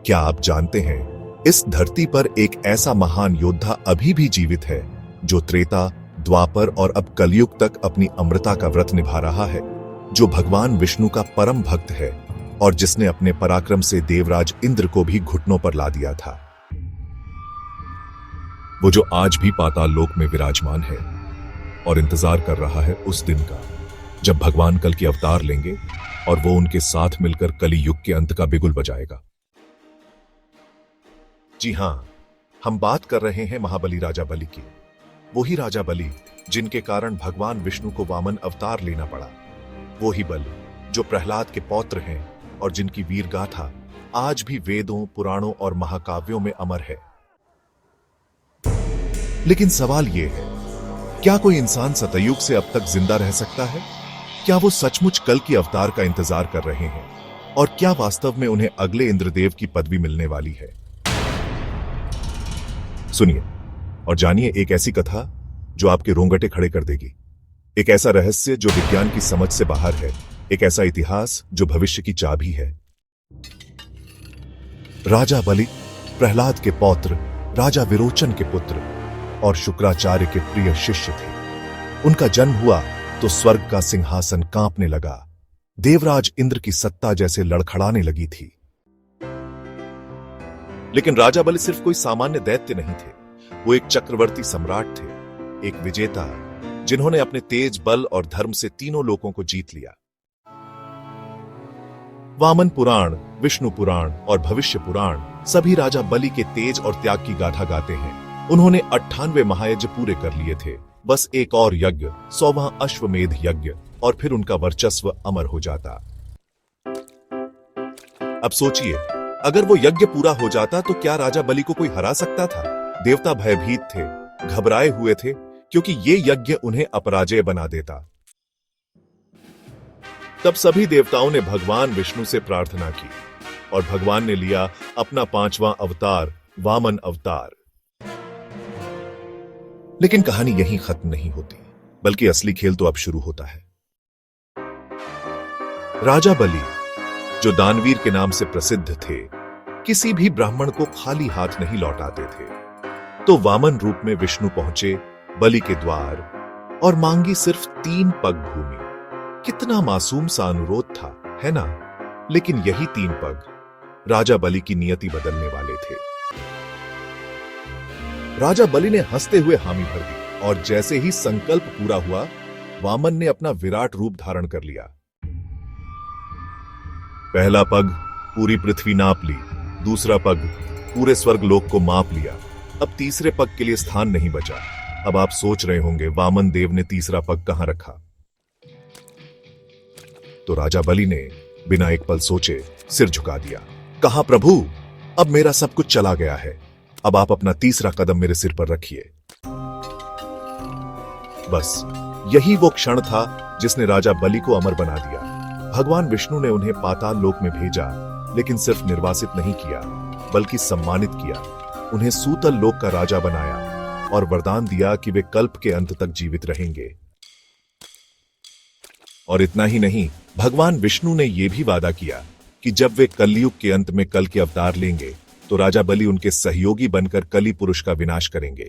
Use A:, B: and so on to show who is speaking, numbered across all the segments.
A: क्या आप जानते हैं, इस धरती पर एक ऐसा महान योद्धा अभी भी जीवित है जो त्रेता, द्वापर और अब कलयुग तक अपनी अमरता का व्रत निभा रहा है, जो भगवान विष्णु का परम भक्त है और जिसने अपने पराक्रम से देवराज इंद्र को भी घुटनों पर ला दिया था। वो जो आज भी पाताल लोक में विराजमान है और इंतजार कर रहा है उस दिन का जब भगवान कल की अवतार लेंगे और वो उनके साथ मिलकर कली युग के अंत का बिगुल बजाएगा। जी हां, हम बात कर रहे हैं महाबली राजा बलि की। वही राजा बलि जिनके कारण भगवान विष्णु को वामन अवतार लेना पड़ा। वो ही बलि जो प्रहलाद के पौत्र हैं और जिनकी वीर गाथा आज भी वेदों, पुराणों और महाकाव्यों में अमर है। लेकिन सवाल यह है, क्या कोई इंसान सतयुग से अब तक जिंदा रह सकता है? क्या वो सचमुच कल की अवतार का इंतजार कर रहे हैं? और क्या वास्तव में उन्हें अगले इंद्रदेव की पदवी मिलने वाली है? सुनिए और जानिए एक ऐसी कथा जो आपके रोंगटे खड़े कर देगी। एक ऐसा रहस्य जो विज्ञान की समझ से बाहर है। एक ऐसा इतिहास जो भविष्य की चाबी है। राजा बलि प्रहलाद के पौत्र, राजा विरोचन के पुत्र और शुक्राचार्य के प्रिय शिष्य थे। उनका जन्म हुआ तो स्वर्ग का सिंहासन कांपने लगा। देवराज इंद्र की सत्ता जैसे लड़खड़ाने लगी थी। लेकिन राजा बलि सिर्फ कोई सामान्य दैत्य नहीं थे। वो एक चक्रवर्ती सम्राट थे, एक विजेता जिन्होंने अपने तेज, बल और धर्म से तीनों लोकों को जीत लिया। वामन पुराण, विष्णु पुराण और भविष्य पुराण सभी राजा बलि के तेज और त्याग की गाथा गाते हैं। उन्होंने 98 महायज्ञ पूरे कर लिए थे। बस एक और यज्ञ, 100वां अश्वमेध यज्ञ, और फिर उनका वर्चस्व अमर हो जाता। अब सोचिए, अगर वो यज्ञ पूरा हो जाता तो क्या राजा बलि को कोई हरा सकता था? देवता भयभीत थे, घबराए हुए थे, क्योंकि ये यज्ञ उन्हें अपराजय बना देता। तब सभी देवताओं ने भगवान विष्णु से प्रार्थना की और भगवान ने लिया अपना 5वां अवतार, वामन अवतार। लेकिन कहानी यहीं खत्म नहीं होती, बल्कि असली खेल तो अब शुरू होता है। राजा बलि, जो दानवीर के नाम से प्रसिद्ध थे, किसी भी ब्राह्मण को खाली हाथ नहीं लौटाते थे। तो वामन रूप में विष्णु पहुंचे बलि के द्वार और मांगी सिर्फ 3 पग भूमि। कितना मासूम सा अनुरोध था, है ना? लेकिन यही 3 पग राजा बलि की नियति बदलने वाले थे। राजा बलि ने हंसते हुए हामी भर दी और जैसे ही संकल्प पूरा हुआ, वामन ने अपना विराट रूप धारण कर लिया। पहला पग पूरी पृथ्वी नाप ली, दूसरा पग पूरे स्वर्ग लोक को माप लिया। अब तीसरे पग के लिए स्थान नहीं बचा। अब आप सोच रहे होंगे, वामन देव ने तीसरा पग कहां रखा? तो राजा बलि ने बिना एक पल सोचे सिर झुका दिया। कहा, प्रभु, अब मेरा सब कुछ चला गया है। अब आप अपना तीसरा कदम मेरे सिर पर रखिए। बस यही वो क्षण था जिसने राजा बलि को अमर बना दिया। भगवान विष्णु ने उन्हें पाताल लोक में भेजा, लेकिन सिर्फ निर्वासित नहीं किया, बल्कि सम्मानित किया। उन्हें सूतल लोक का राजा बनाया और वरदान दिया कि वे कल्प के अंत तक जीवित रहेंगे। और इतना ही नहीं, भगवान विष्णु ने यह भी वादा किया कि जब वे कलयुग के अंत में कल के अवतार लेंगे तो राजा बलि उनके सहयोगी बनकर कली पुरुष का विनाश करेंगे।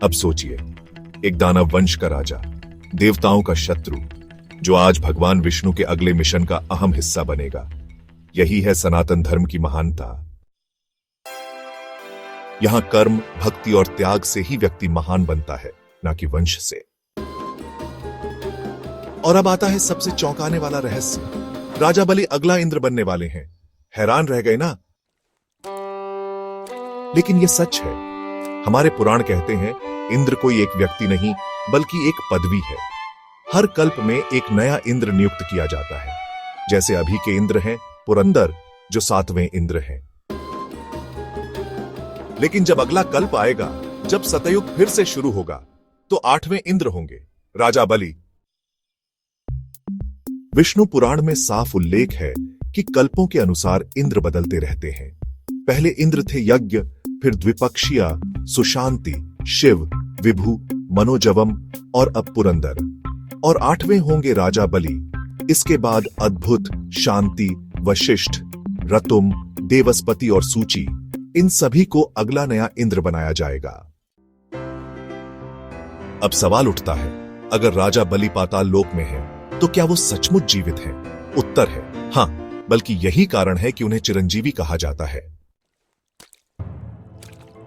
A: अब सोचिए, एक दानव वंश का राजा, देवताओं का शत्रु, जो आज भगवान विष्णु के अगले मिशन का अहम हिस्सा बनेगा। यही है सनातन धर्म की महानता। यहां कर्म, भक्ति और त्याग से ही व्यक्ति महान बनता है, ना कि वंश से। और अब आता है सबसे चौंकाने वाला रहस्य। राजा बलि अगला इंद्र बनने वाले हैं। हैरान रह गए ना? लेकिन यह सच है। हमारे पुराण कहते हैं, इंद्र कोई एक व्यक्ति नहीं, बल्कि एक पदवी है। हर कल्प में एक नया इंद्र नियुक्त किया जाता है। जैसे अभी के इंद्र हैं पुरंदर, जो 7वें इंद्र हैं। लेकिन जब अगला कल्प आएगा, जब सतयुग फिर से शुरू होगा, तो 8वें इंद्र होंगे, राजा बलि। विष्णु पुराण में साफ उल्लेख है कि कल्पों के अनुसार इंद्र बदलते रहते हैं। पहले इंद्र थे यज्ञ, फिर द्विपक्षीय, सुशांति, शिव, विभु, मनोजवम और अब पुरंदर, और 8वें होंगे राजा बलि। इसके बाद अद्भुत, शांति, वशिष्ठ, रतुम, देवस्पति और सूची, इन सभी को अगला नया इंद्र बनाया जाएगा। अब सवाल उठता है, अगर राजा बलि पाताल लोक में है तो क्या वो सचमुच जीवित हैं? उत्तर है हां, बल्कि यही कारण है कि उन्हें चिरंजीवी कहा जाता है।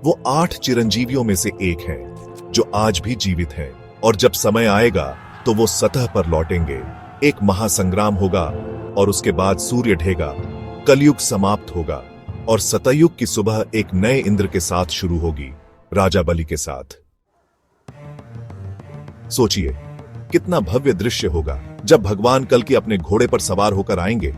A: वो 8 चिरंजीवियों में से एक हैं जो आज भी जीवित हैं, और जब समय आएगा तो वो सतह पर लौटेंगे। एक महासंग्राम होगा और उसके बाद सूर्य ढेगा, कलयुग समाप्त होगा और सतयुग की सुबह एक नए इंद्र के साथ शुरू होगी, राजा बलि के साथ। सोचिए कितना भव्य दृश्य होगा जब भगवान कल के अपने घोड़े पर सवार होकर आएंगे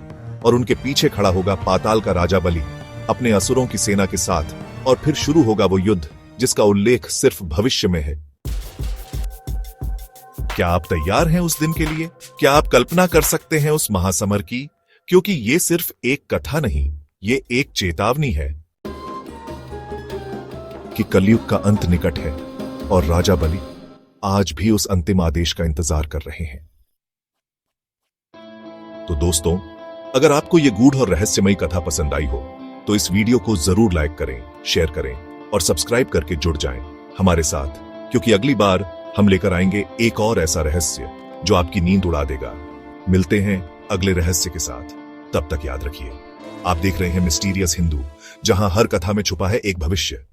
A: और उनके पीछे खड़ा होगा पाताल का राजा बलि अपने असुरों की सेना के साथ, और फिर शुरू होगा वो युद्ध जिसका उल्लेख सिर्फ भविष्य में है। क्या आप तैयार हैं उस दिन के लिए? क्या आप कल्पना कर सकते हैं उस महासमर की? क्योंकि ये सिर्फ एक कथा नहीं, ये एक चेतावनी है कि कलयुग का अंत निकट है और राजा बलि आज भी उस अंतिम आदेश का इंतजार कर रहे हैं। तो दोस्तों, अगर आपको यह गूढ़ और रहस्यमयी कथा पसंद आई हो तो इस वीडियो को जरूर लाइक करें, शेयर करें और सब्सक्राइब करके जुड़ जाएं हमारे साथ, क्योंकि अगली बार हम लेकर आएंगे एक और ऐसा रहस्य जो आपकी नींद उड़ा देगा। मिलते हैं अगले रहस्य के साथ, तब तक याद रखिए, आप देख रहे हैं मिस्टीरियस हिंदू, जहां हर कथा में छुपा है एक भविष्य।